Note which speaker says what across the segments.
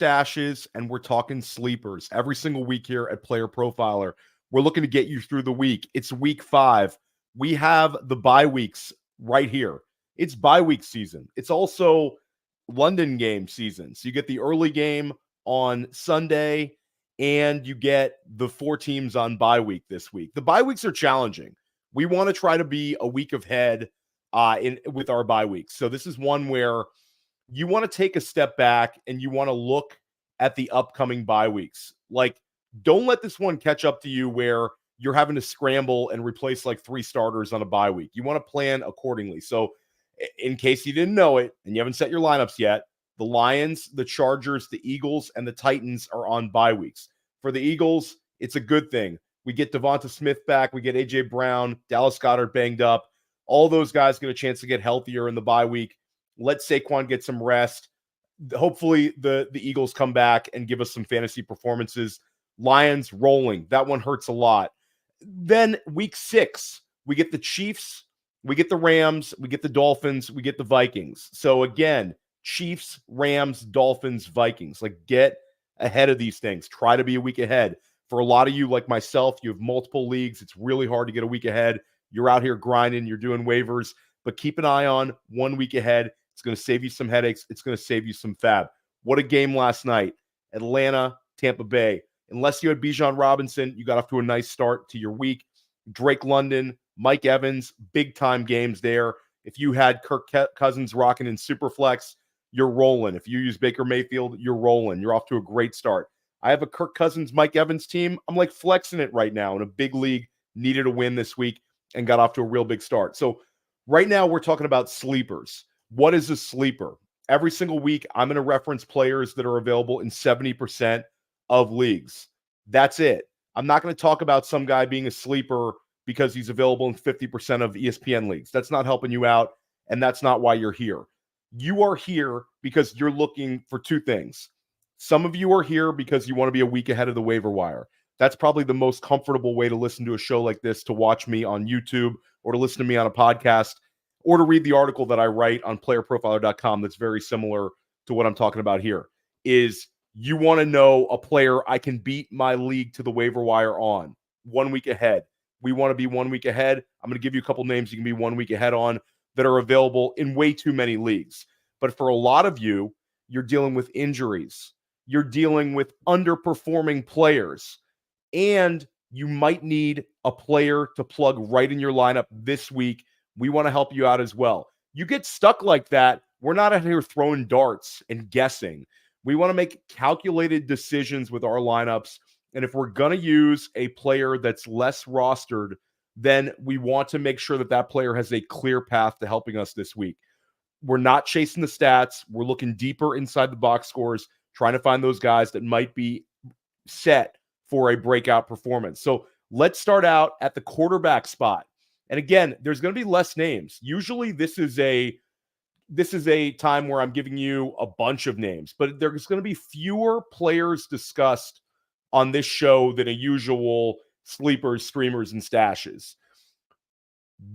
Speaker 1: stashes, and we're talking sleepers every single week here at Player Profiler. We're looking to get you through the week. It's week 5. We have the bye weeks right here. It's bye week season. It's also London game season. So you get the early game on Sunday, and you get the 4 teams on bye week this week. The bye weeks are challenging. We want to try to be a week ahead with our bye weeks. So this is one where you want to take a step back and you want to look at the upcoming bye weeks. Like, don't let this one catch up to you where you're having to scramble and replace like 3 starters on a bye week. You want to plan accordingly. So in case you didn't know it and you haven't set your lineups yet, the Lions, the Chargers, the Eagles, and the Titans are on bye weeks. For the Eagles, it's a good thing. We get Devonta Smith back. We get A.J. Brown, Dallas Goedert banged up. All those guys get a chance to get healthier in the bye week. Let Saquon get some rest. Hopefully the Eagles come back and give us some fantasy performances. Lions rolling. That one hurts a lot. Then week 6, we get the Chiefs, we get the Rams, we get the Dolphins, we get the Vikings. So again, Chiefs, Rams, Dolphins, Vikings. Like, get ahead of these things. Try to be a week ahead. For a lot of you, like myself, you have multiple leagues. It's really hard to get a week ahead. You're out here grinding. You're doing waivers. But keep an eye on 1 week ahead. It's going to save you some headaches. It's going to save you some fab. What a game last night. Atlanta, Tampa Bay. Unless you had Bijan Robinson, you got off to a nice start to your week. Drake London, Mike Evans, big-time games there. If you had Kirk Cousins rocking in Superflex, you're rolling. If you use Baker Mayfield, you're rolling. You're off to a great start. I have a Kirk Cousins, Mike Evans team. I'm like flexing it right now in a big league. Needed a win this week and got off to a real big start. So right now we're talking about sleepers. What is a sleeper? Every single week, I'm going to reference players that are available in 70% of leagues. That's it. I'm not going to talk about some guy being a sleeper because he's available in 50% of ESPN leagues. That's not helping you out, and that's not why you're here. You are here because you're looking for 2 things. Some of you are here because you want to be a week ahead of the waiver wire. That's probably the most comfortable way to listen to a show like this, to watch me on YouTube or to listen to me on a podcast or to read the article that I write on playerprofiler.com that's very similar to what I'm talking about here, is you want to know a player I can beat my league to the waiver wire on 1 week ahead. We want to be 1 week ahead. I'm going to give you a couple names you can be 1 week ahead on that are available in way too many leagues. But for a lot of you, you're dealing with injuries. You're dealing with underperforming players. And you might need a player to plug right in your lineup this week. We want to help you out as well. You get stuck like that, we're not out here throwing darts and guessing. We want to make calculated decisions with our lineups. And if we're going to use a player that's less rostered, then we want to make sure that that player has a clear path to helping us this week. We're not chasing the stats. We're looking deeper inside the box scores, trying to find those guys that might be set for a breakout performance. So let's start out at the quarterback spot. And again, there's going to be less names. Usually this is a time where I'm giving you a bunch of names, but there's going to be fewer players discussed on this show than a usual sleepers, streamers, and stashes.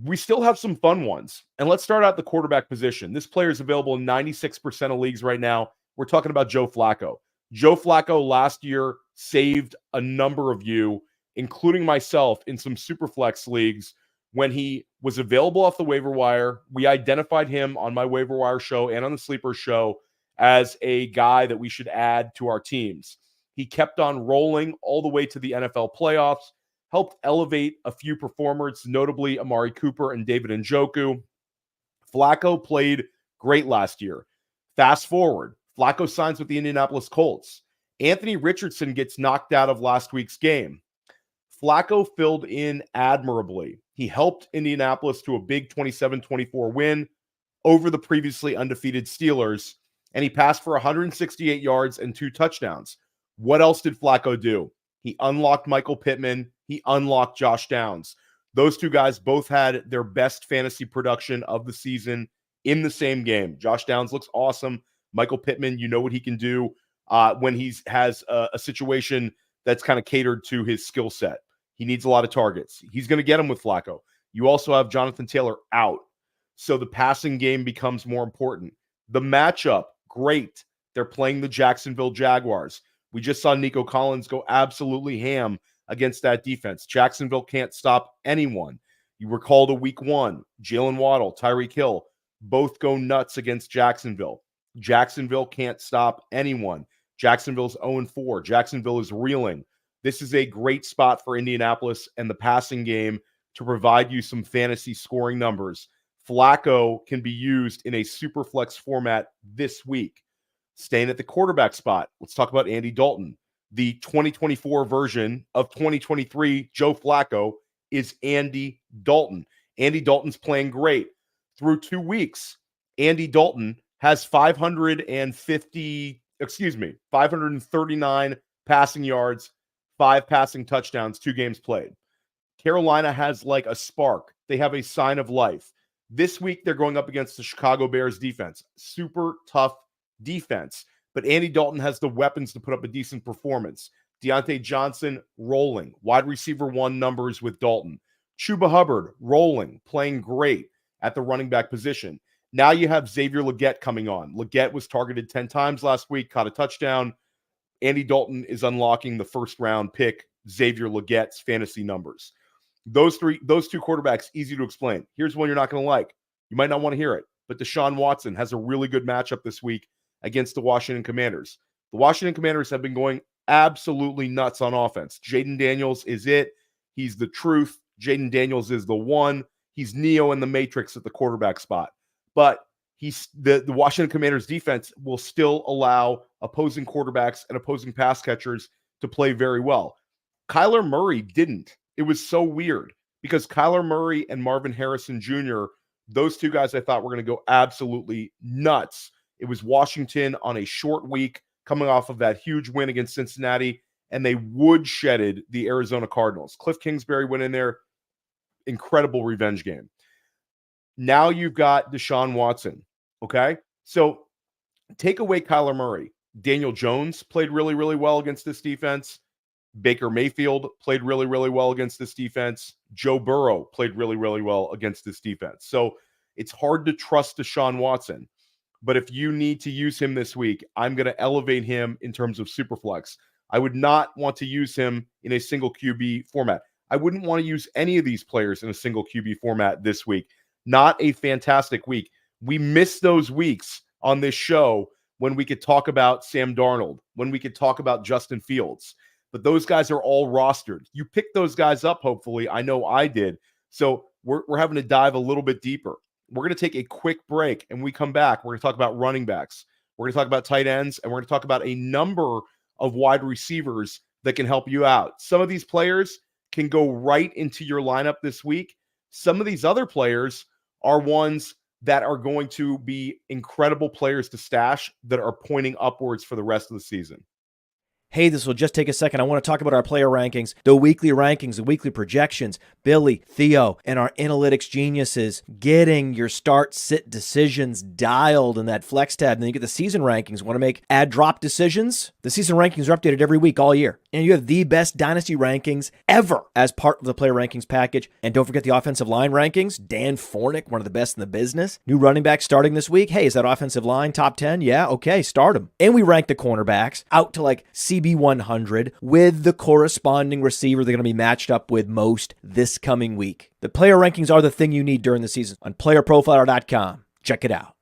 Speaker 1: We still have some fun ones. And let's start out the quarterback position. This player is available in 96% of leagues right now. We're talking about Joe Flacco. Joe Flacco last year saved a number of you, including myself, in some Superflex leagues when he was available off the waiver wire. We identified him on my waiver wire show and on the sleeper show as a guy that we should add to our teams. He kept on rolling all the way to the NFL playoffs, helped elevate a few performers, notably Amari Cooper and David Njoku. Flacco played great last year. Fast forward, Flacco signs with the Indianapolis Colts. Anthony Richardson gets knocked out of last week's game. Flacco filled in admirably. He helped Indianapolis to a big 27-24 win over the previously undefeated Steelers, and he passed for 168 yards and 2 touchdowns. What else did Flacco do? He unlocked Michael Pittman. He unlocked Josh Downs. Those 2 guys both had their best fantasy production of the season in the same game. Josh Downs looks awesome. Michael Pittman, you know what he can do when he has a situation that's kind of catered to his skill set. He needs a lot of targets. He's going to get them with Flacco. You also have Jonathan Taylor out. So the passing game becomes more important. The matchup, great. They're playing the Jacksonville Jaguars. We just saw Nico Collins go absolutely ham against that defense. Jacksonville can't stop anyone. You recall the week 1, Jalen Waddle, Tyreek Hill, both go nuts against Jacksonville. Jacksonville can't stop anyone. Jacksonville's 0-4. Jacksonville is reeling. This is a great spot for Indianapolis and the passing game to provide you some fantasy scoring numbers. Flacco can be used in a super flex format this week. Staying at the quarterback spot, let's talk about Andy Dalton. The 2024 version of 2023 Joe Flacco is Andy Dalton. Andy Dalton's playing great. Through 2 weeks, Andy Dalton has 539 passing yards, 5 passing touchdowns, 2 games played. Carolina has like a spark. They have a sign of life. This week, they're going up against the Chicago Bears defense. Super tough defense. But Andy Dalton has the weapons to put up a decent performance. Deontay Johnson rolling. Wide receiver 1 numbers with Dalton. Chuba Hubbard rolling, playing great at the running back position. Now you have Xavier Legette coming on. Legette was targeted 10 times last week, caught a touchdown. Andy Dalton is unlocking the first-round pick, Xavier Legette's fantasy numbers. Those two quarterbacks, easy to explain. Here's one you're not going to like. You might not want to hear it, but Deshaun Watson has a really good matchup this week against the Washington Commanders. The Washington Commanders have been going absolutely nuts on offense. Jaden Daniels is it. He's the truth. Jaden Daniels is the one. He's Neo in the Matrix at the quarterback spot. But the Washington Commanders defense will still allow opposing quarterbacks and opposing pass catchers to play very well. Kyler Murray didn't. It was so weird because Kyler Murray and Marvin Harrison Jr., those 2 guys I thought were going to go absolutely nuts. It was Washington on a short week coming off of that huge win against Cincinnati, and they woodshedded the Arizona Cardinals. Cliff Kingsbury went in there. Incredible revenge game. Now you've got Deshaun Watson, okay? So take away Kyler Murray. Daniel Jones played really, really well against this defense. Baker Mayfield played really, really well against this defense. Joe Burrow played really, really well against this defense. So it's hard to trust Deshaun Watson. But if you need to use him this week, I'm going to elevate him in terms of Superflex. I would not want to use him in a single QB format. I wouldn't want to use any of these players in a single QB format this week. Not a fantastic week. We missed those weeks on this show when we could talk about Sam Darnold, when we could talk about Justin Fields. But those guys are all rostered. You picked those guys up, hopefully. I know I did. So we're having to dive a little bit deeper. We're going to take a quick break, and we come back. We're going to talk about running backs. We're going to talk about tight ends, and we're going to talk about a number of wide receivers that can help you out. Some of these players can go right into your lineup this week. Some of these other players are ones that are going to be incredible players to stash that are pointing upwards for the rest of the season.
Speaker 2: Hey, this will just take a second. I want to talk about our player rankings, the weekly projections, Billy, Theo, and our analytics geniuses getting your start sit decisions dialed in that flex tab. And then you get the season rankings. Want to make add drop decisions? The season rankings are updated every week all year. And you have the best dynasty rankings ever as part of the player rankings package. And don't forget the offensive line rankings. Dan Fornick, one of the best in the business. New running back starting this week. Hey, is that offensive line top 10? Yeah, okay, start them. And we rank the cornerbacks out to like CB 100 with the corresponding receiver they're going to be matched up with most this coming week. The player rankings are the thing you need during the season on playerprofiler.com. Check it out.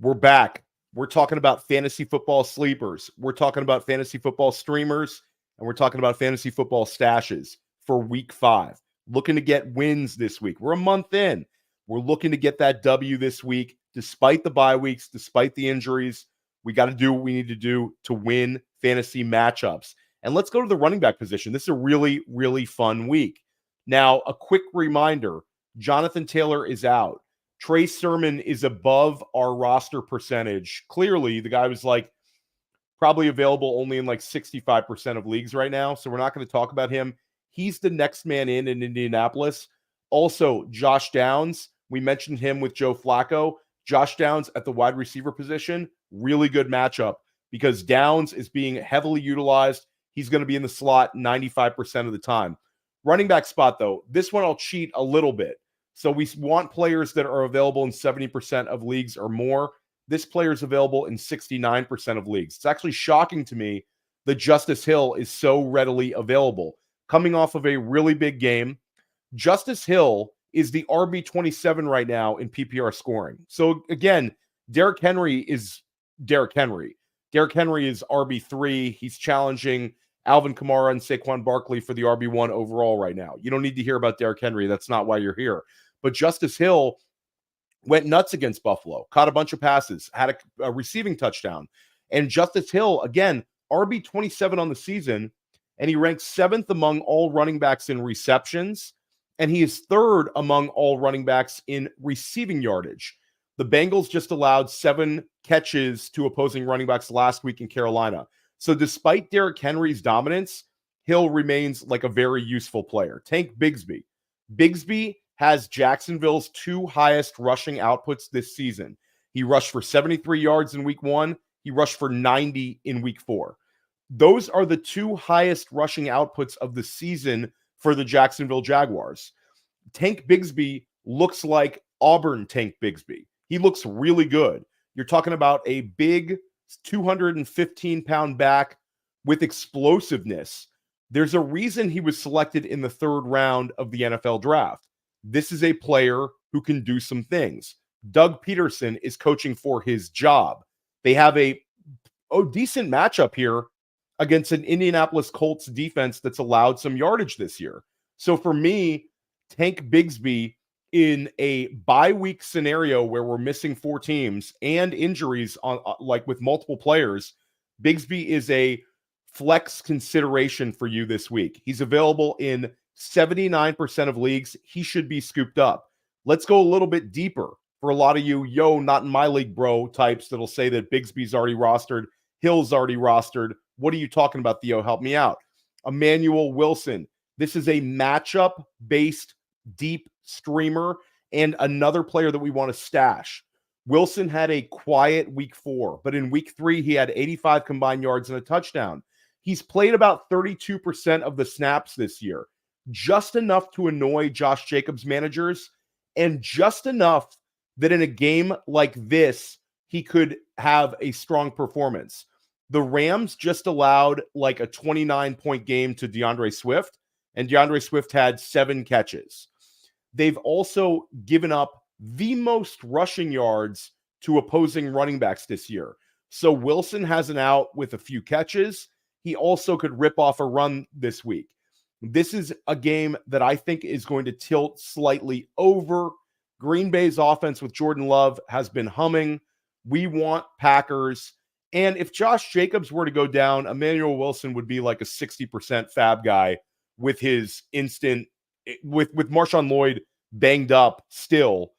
Speaker 1: We're back. We're talking about fantasy football sleepers. We're talking about fantasy football streamers, and we're talking about fantasy football stashes for week 5. Looking to get wins this week. We're a month in. We're looking to get that W this week, despite the bye weeks, despite the injuries. We got to do what we need to do to win fantasy matchups. And let's go to the running back position. This is a really, really fun week. Now, a quick reminder, Jonathan Taylor is out. Trey Sermon is above our roster percentage. Clearly, the guy was like probably available only in like 65% of leagues right now. So we're not going to talk about him. He's the next man in Indianapolis. Also, Josh Downs. We mentioned him with Joe Flacco. Josh Downs at the wide receiver position, really good matchup because Downs is being heavily utilized. He's going to be in the slot 95% of the time. Running back spot, though, this one I'll cheat a little bit. So we want players that are available in 70% of leagues or more. This player is available in 69% of leagues. It's actually shocking to me that Justice Hill is so readily available. Coming off of a really big game, Justice Hill is the RB27 right now in PPR scoring. So again, Derrick Henry is Derrick Henry. Derrick Henry is RB3. He's challenging Alvin Kamara and Saquon Barkley for the RB1 overall right now. You don't need to hear about Derrick Henry. That's not why you're here. But Justice Hill went nuts against Buffalo, caught a bunch of passes, had a receiving touchdown. And Justice Hill, again, RB27 on the season, and he ranks 7th among all running backs in receptions, and he is 3rd among all running backs in receiving yardage. The Bengals just allowed 7 catches to opposing running backs last week in Carolina. So despite Derrick Henry's dominance, Hill remains like a very useful player. Tank Bigsby. Bigsby has Jacksonville's 2 highest rushing outputs this season. He rushed for 73 yards in week 1. He rushed for 90 in week 4. Those are the 2 highest rushing outputs of the season for the Jacksonville Jaguars. Tank Bigsby looks like Auburn Tank Bigsby. He looks really good. You're talking about a big 215-pound back with explosiveness. There's a reason he was selected in the 3rd round of the NFL draft. This is a player who can do some things. Doug Peterson is coaching for his job. They have a decent matchup here against an Indianapolis Colts defense that's allowed some yardage this year. So for me, Tank Bigsby in a bye week scenario where we're missing 4 teams and injuries on like with multiple players, Bigsby is a flex consideration for you this week. He's available in 79% of leagues. He should be scooped up. Let's go a little bit deeper for a lot of you, not in my league, bro types that'll say that Bigsby's already rostered, Hill's already rostered. What are you talking about, Theo? Help me out. Emmanuel Wilson. This is a matchup-based deep streamer and another player that we want to stash. Wilson had a quiet week 4, but in week 3, he had 85 combined yards and a touchdown. He's played about 32% of the snaps this year, just enough to annoy Josh Jacobs managers, and just enough that in a game like this, he could have a strong performance. The Rams just allowed like a 29-point game to DeAndre Swift, and DeAndre Swift had 7 catches. They've also given up the most rushing yards to opposing running backs this year. So Wilson has an out with a few catches. He also could rip off a run this week. This is a game that I think is going to tilt slightly over. Green Bay's offense with Jordan Love has been humming. We want Packers. And if Josh Jacobs were to go down, Emmanuel Wilson would be like a 60% FAAB guy with his instant, with Marshawn Lloyd banged up still.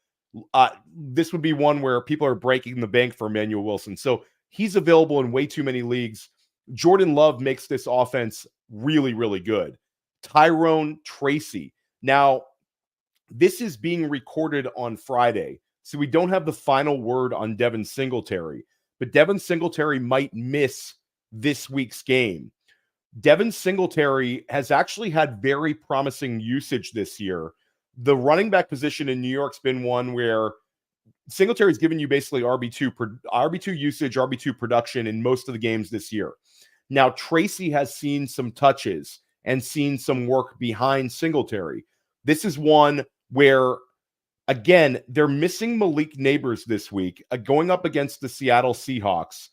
Speaker 1: This would be one where people are breaking the bank for Emmanuel Wilson. So he's available in way too many leagues. Jordan Love makes this offense really, really good. Tyrone Tracy. Now, this is being recorded on Friday, so we don't have the final word on Devin Singletary, but Devin Singletary might miss this week's game. Devin Singletary has actually had very promising usage this year. The running back position in New York's been one where Singletary's given you basically RB2 usage, RB2 production in most of the games this year. Now, Tracy has seen some touches and seen some work behind Singletary. This is one where, again, they're missing Malik Neighbors this week, going up against the Seattle Seahawks.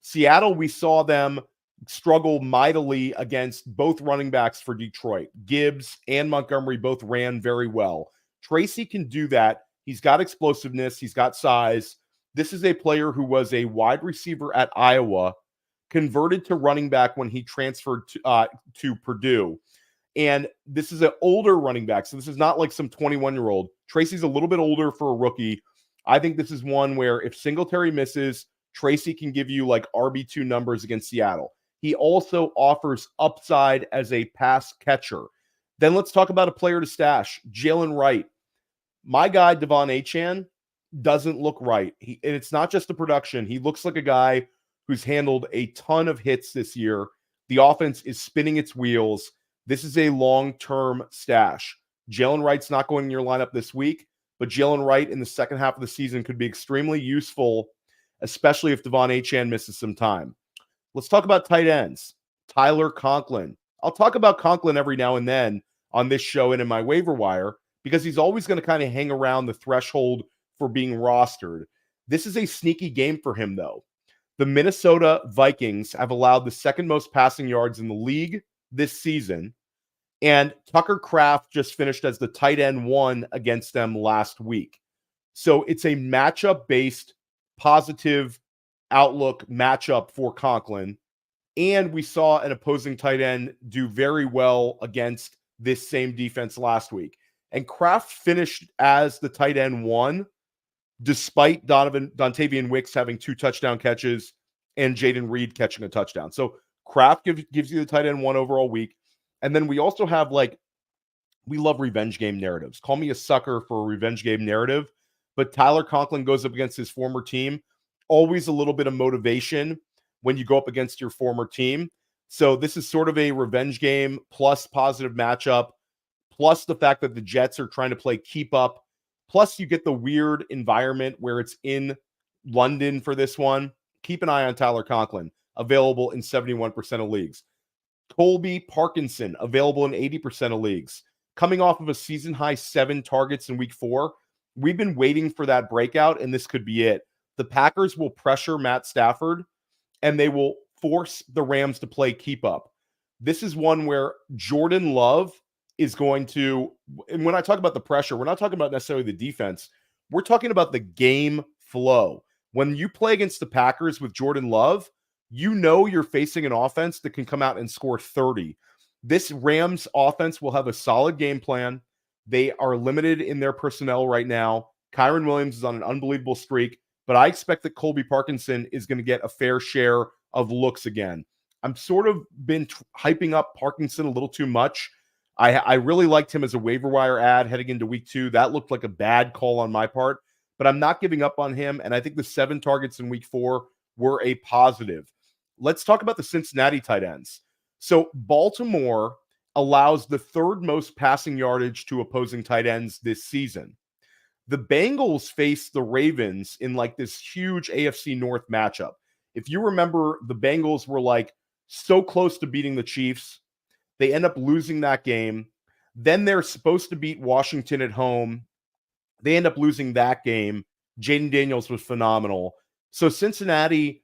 Speaker 1: Seattle, we saw them struggle mightily against both running backs for Detroit. Gibbs and Montgomery both ran very well. Tracy can do that. He's got explosiveness. He's got size. This is a player who was a wide receiver at Iowa, converted to running back when he transferred to Purdue. And this is an older running back. So this is not like some 21-year-old. Tracy's a little bit older for a rookie. I think this is one where if Singletary misses, Tracy can give you like RB2 numbers against Seattle. He also offers upside as a pass catcher. Then let's talk about a player to stash, Jalen Wright. My guy, Devon Achane, doesn't look right. And it's not just the production. He looks like a guy who's handled a ton of hits this year. The offense is spinning its wheels. This is a long-term stash. Jalen Wright's not going in your lineup this week, but Jalen Wright in the second half of the season could be extremely useful especially if Devon Achane misses some time. Let's talk about tight ends. Tyler Conklin. I'll talk about Conklin every now and then on this show and in my waiver wire because he's always going to kind of hang around the threshold for being rostered. This is a sneaky game for him, though. The Minnesota Vikings have allowed the second most passing yards in the league this season, and Tucker Kraft just finished as the tight end 1 against them last week. So it's a matchup-based positive outlook matchup for Conklin. And we saw an opposing tight end do very well against this same defense last week. And Kraft finished as the tight end 1, despite Dontavian Wicks having 2 touchdown catches and Jaden Reed catching a touchdown. So Kraft gives you the tight end 1 overall week. And then we also have, we love revenge game narratives. Call me a sucker for a revenge game narrative. But Tyler Conklin goes up against his former team. Always a little bit of motivation when you go up against your former team. So this is sort of a revenge game plus positive matchup, plus the fact that the Jets are trying to play keep up. Plus you get the weird environment where it's in London for this one. Keep an eye on Tyler Conklin, available in 71% of leagues. Colby Parkinson, available in 80% of leagues. Coming off of a season-high 7 targets in week 4, we've been waiting for that breakout, and this could be it. The Packers will pressure Matt Stafford, and they will force the Rams to play keep up. This is one where Jordan Love is going to, and when I talk about the pressure, we're not talking about necessarily the defense. We're talking about the game flow. When you play against the Packers with Jordan Love, you know you're facing an offense that can come out and score 30. This Rams offense will have a solid game plan. They are limited in their personnel right now. Kyron Williams is on an unbelievable streak, but I expect that Colby Parkinson is going to get a fair share of looks again. I'm sort of been hyping up Parkinson a little too much. I really liked him as a waiver wire ad heading into week 2. That looked like a bad call on my part, but I'm not giving up on him, and I think the 7 targets in week 4 were a positive. Let's talk about the Cincinnati tight ends. So Baltimore allows the 3rd most passing yardage to opposing tight ends this season. The Bengals face the Ravens in this huge AFC North matchup. If you remember, the Bengals were so close to beating the Chiefs. They end up losing that game. Then they're supposed to beat Washington at home. They end up losing that game. Jaden Daniels was phenomenal. So Cincinnati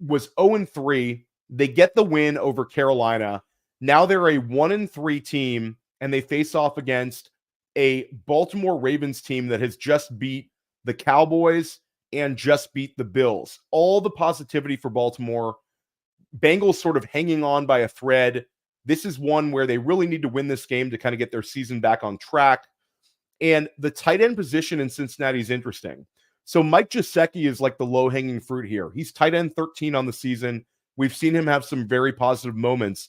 Speaker 1: was 0-3. They get the win over Carolina. Now they're a 1-3 team, and they face off against a Baltimore Ravens team that has just beat the Cowboys and just beat the Bills. All the positivity for Baltimore. Bengals sort of hanging on by a thread. This is one where they really need to win this game to kind of get their season back on track. And the tight end position in Cincinnati is interesting. So Mike Gesicki is the low-hanging fruit here. He's tight end 13 on the season. We've seen him have some very positive moments.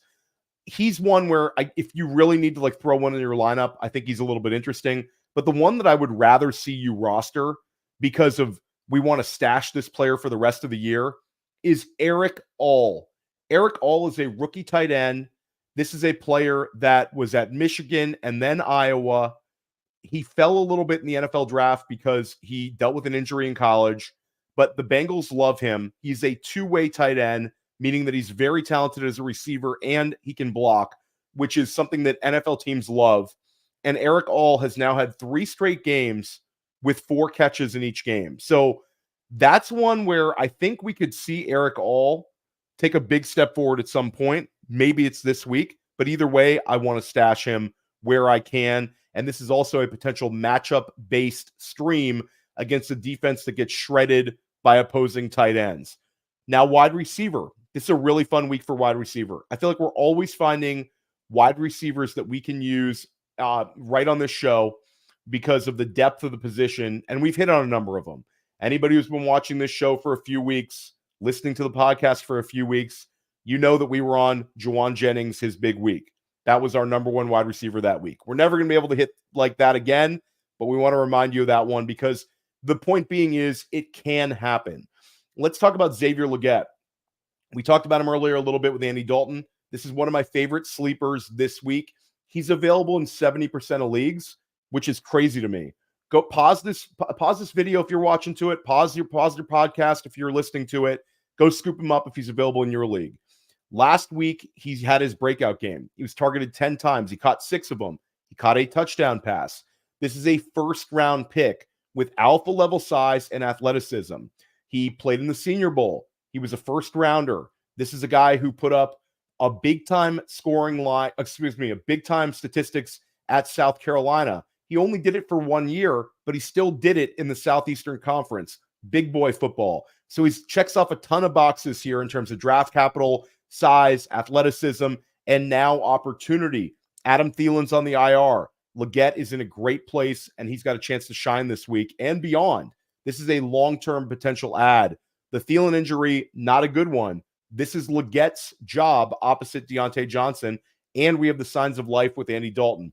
Speaker 1: He's one where if you really need to throw one in your lineup, I think he's a little bit interesting. But the one that I would rather see you roster because of we want to stash this player for the rest of the year is Eric All. Eric All is a rookie tight end. This is a player that was at Michigan and then Iowa. He fell a little bit in the NFL draft because he dealt with an injury in college, but the Bengals love him. He's a 2-way tight end, meaning that he's very talented as a receiver and he can block, which is something that NFL teams love. And Eric All has now had 3 straight games with 4 catches in each game. So that's one where I think we could see Eric All take a big step forward at some point. Maybe it's this week, but either way, I want to stash him where I can. And this is also a potential matchup-based stream against a defense that gets shredded by opposing tight ends. Now, wide receiver. This is a really fun week for wide receiver. I feel like we're always finding wide receivers that we can use right on this show because of the depth of the position, and we've hit on a number of them. Anybody who's been watching this show for a few weeks, listening to the podcast for a few weeks, you know that we were on Juwan Jennings, his big week. That was our number 1 wide receiver that week. We're never going to be able to hit like that again, but we want to remind you of that one because the point being is it can happen. Let's talk about Xavier Legette. We talked about him earlier a little bit with Andy Dalton. This is one of my favorite sleepers this week. He's available in 70% of leagues, which is crazy to me. Go pause this video if you're watching to it. Pause your podcast if you're listening to it. Go scoop him up if he's available in your league. Last week, he had his breakout game. He was targeted 10 times. He caught 6 of them. He caught a touchdown pass. This is a first-round pick with alpha-level size and athleticism. He played in the Senior Bowl. He was a first-rounder. This is a guy who put up a big-time big-time statistics at South Carolina. He only did it for 1 year, but he still did it in the Southeastern Conference. Big boy football. So he checks off a ton of boxes here in terms of draft capital, size, athleticism, and now opportunity. Adam Thielen's on the IR. Leggett is in a great place, and he's got a chance to shine this week and beyond. This is a long-term potential add. The Thielen injury, not a good one. This is Leggett's job opposite Deontay Johnson, and we have the signs of life with Andy Dalton.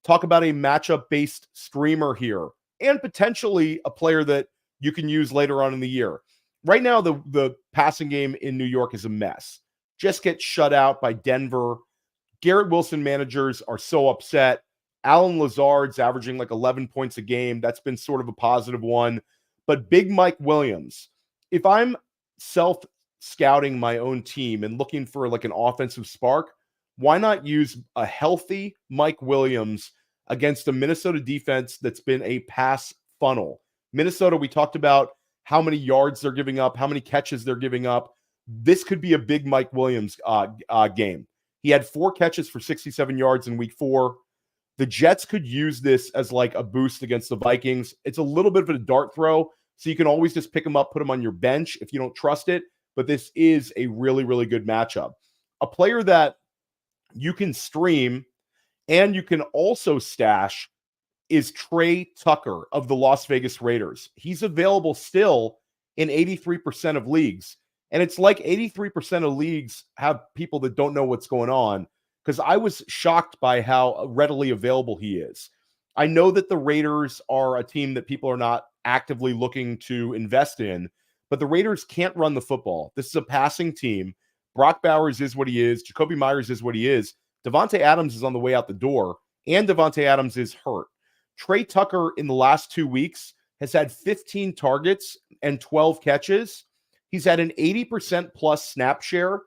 Speaker 1: Talk about a matchup-based streamer here, and potentially a player that you can use later on in the year. Right now, the passing game in New York is a mess. Just get shut out by Denver. Garrett Wilson managers are so upset. Alan Lazard's averaging like 11 points a game. That's been sort of a positive one. But Big Mike Williams, if I'm self-scouting my own team and looking for like an offensive spark, why not use a healthy Mike Williams against a Minnesota defense that's been a pass funnel? Minnesota, we talked about how many yards they're giving up, how many catches they're giving up. This could be a big Mike Williams game. He had 4 catches for 67 yards in week 4. The Jets could use this as like a boost against the Vikings. It's a little bit of a dart throw, so you can always just pick him up, put him on your bench if you don't trust it. But this is a really, really good matchup. A player that you can stream and you can also stash is Trey Tucker of the Las Vegas Raiders. He's available still in 83% of leagues. And it's like 83% of leagues have people that don't know what's going on, because I was shocked by how readily available he is. I know that the Raiders are a team that people are not actively looking to invest in, but the Raiders can't run the football. This is a passing team. Brock Bowers is what he is. Jacoby Myers is what he is. Devontae Adams is on the way out the door, and Devontae Adams is hurt. Trey Tucker in the last 2 weeks has had 15 targets and 12 catches. He's had an 80% plus snap share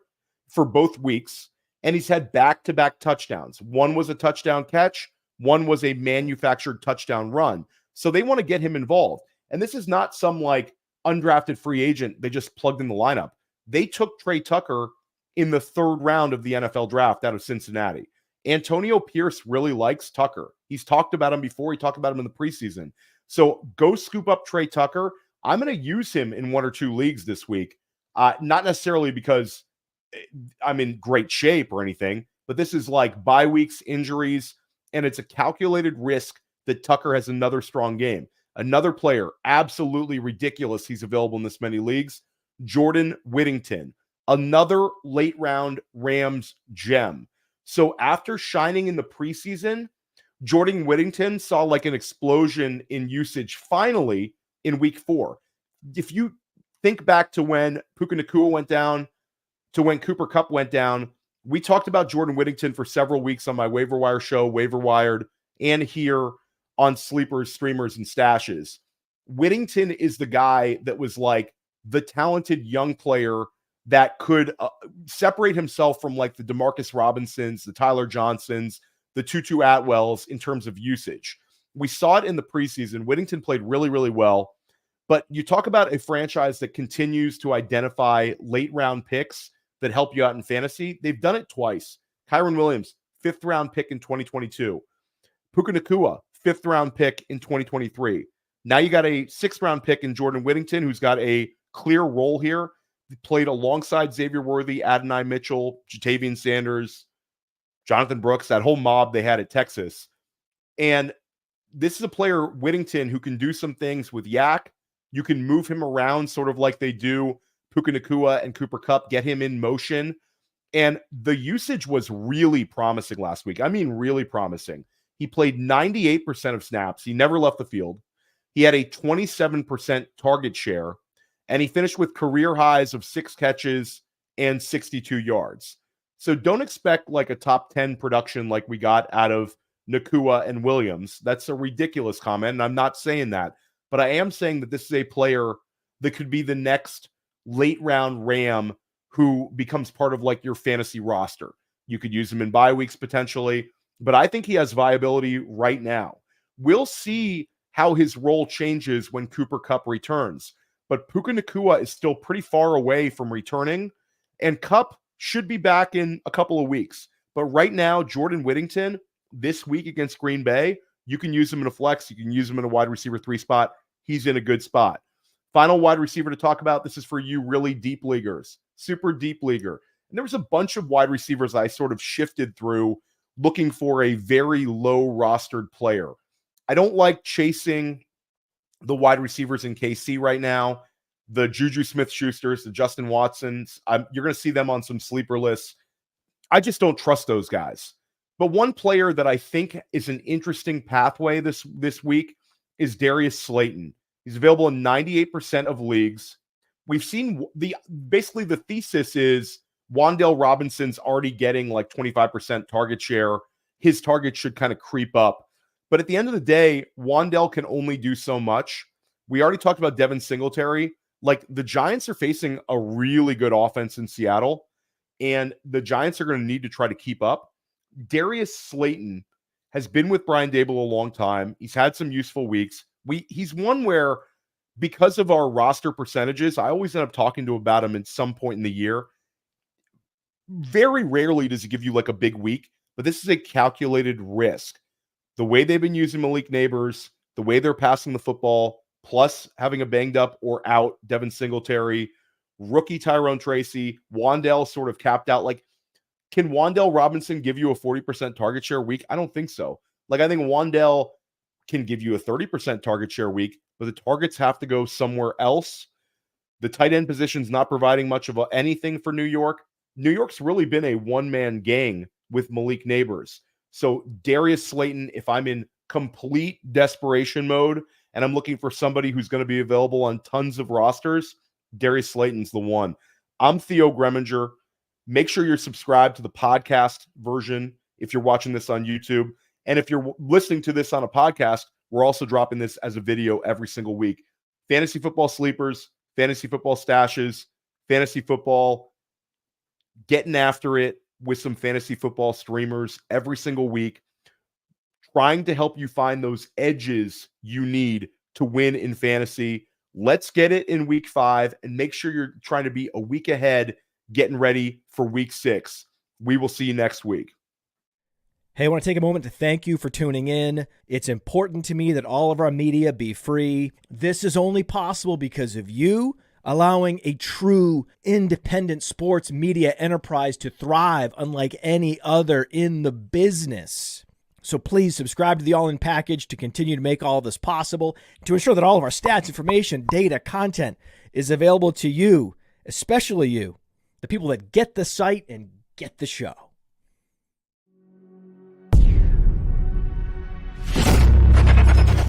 Speaker 1: for both weeks, and he's had back-to-back touchdowns. One was a touchdown catch. One was a manufactured touchdown run. So they want to get him involved. And this is not some like undrafted free agent they just plugged in the lineup. They took Trey Tucker in the 3rd round of the NFL draft out of Cincinnati. Antonio Pierce really likes Tucker. He's talked about him before. He talked about him in the preseason. So go scoop up Trey Tucker. I'm going to use him in 1 or 2 leagues this week. Not necessarily because I'm in great shape or anything, but this is like bye weeks, injuries, and it's a calculated risk that Tucker has another strong game. Another player, absolutely ridiculous he's available in this many leagues, Jordan Whittington, another late round Rams gem. So after shining in the preseason, Jordan Whittington saw like an explosion in usage finally in week 4. If you think back to when Puka Nacua went down, to when Cooper Kupp went down, we talked about Jordan Whittington for several weeks on my Waiver Wire show, Waiver Wired, and here on Sleepers, Streamers, and Stashes. Whittington is the guy that was like the talented young player that could separate himself from like the Demarcus Robinsons, the Tyler Johnsons, the Tutu Atwells in terms of usage. We saw it in the preseason. Whittington played really, really well. But you talk about a franchise that continues to identify late round picks that help you out in fantasy. They've done it twice. Kyron Williams, 5th round pick in 2022. Puka Nacua, 5th round pick in 2023. Now you got a 6th round pick in Jordan Whittington, who's got a clear role here. He played alongside Xavier Worthy, Adonai Mitchell, Jatavian Sanders, Jonathan Brooks, that whole mob they had at Texas. And this is a player, Whittington, who can do some things with Yak. You can move him around sort of like they do Puka Nacua and Cooper Kupp, get him in motion. And the usage was really promising last week. I mean, really promising. He played 98% of snaps. He never left the field. He had a 27% target share, and he finished with career highs of 6 catches and 62 yards. So don't expect like a top 10 production like we got out of Nakua, and Williams. That's a ridiculous comment, and I'm not saying that. But I am saying that this is a player that could be the next late round Ram who becomes part of like your fantasy roster. You could use him in bye weeks potentially, but I think he has viability right now. We'll see how his role changes when Cooper Kupp returns. But Puka Nakua is still pretty far away from returning, and Kupp should be back in a couple of weeks. But right now, Jordan Whittington, this week against Green Bay, you can use him in a flex. You can use him in a wide receiver 3 spot. He's in a good spot. Final wide receiver to talk about. This is for you really deep leaguers, super deep leaguer. And there was a bunch of wide receivers I sort of shifted through looking for a very low rostered player. I don't like chasing the wide receivers in KC right now. The Juju Smith-Schusters, the Justin Watsons, you're going to see them on some sleeper lists. I just don't trust those guys. But one player that I think is an interesting pathway this week is Darius Slayton. He's available in 98% of leagues. We've seen basically the thesis is Wan'Dale Robinson's already getting like 25% target share. His target should kind of creep up. But at the end of the day, Wan'Dale can only do so much. We already talked about Devin Singletary. Like, the Giants are facing a really good offense in Seattle, and the Giants are going to need to try to keep up. Darius Slayton has been with Brian Daboll a long time. He's had some useful weeks. He's one where, because of our roster percentages, I always end up talking about him at some point in the year. Very rarely does he give you like a big week, but this is a calculated risk. The way they've been using Malik Neighbors, the way they're passing the football, plus having a banged up or out Devin Singletary, rookie Tyrone Tracy, Wan'Dale sort of capped out. Like, can Wan'Dale Robinson give you a 40% target share week? I don't think so. Like, I think Wan'Dale can give you a 30% target share week, but the targets have to go somewhere else. The tight end position's not providing much of anything for New York. New York's really been a one-man gang with Malik Neighbors. So Darius Slayton, if I'm in complete desperation mode and I'm looking for somebody who's going to be available on tons of rosters, Darius Slayton's the one. I'm Theo Gremminger. Make sure you're subscribed to the podcast version if you're watching this on YouTube. And if you're listening to this on a podcast, we're also dropping this as a video every single week. Fantasy football sleepers, fantasy football stashes, fantasy football, getting after it with some fantasy football streamers every single week, trying to help you find those edges you need to win in fantasy. Let's get it in week 5 and make sure you're trying to be a week ahead, getting ready for week 6. We will see you next week.
Speaker 2: Hey, I want to take a moment to thank you for tuning in. It's important to me that all of our media be free. This is only possible because of you allowing a true independent sports media enterprise to thrive unlike any other in the business. So please subscribe to the All In Package to continue to make all of this possible, to ensure that all of our stats, information, data, content is available to you, especially you, the people that get the site and get the show.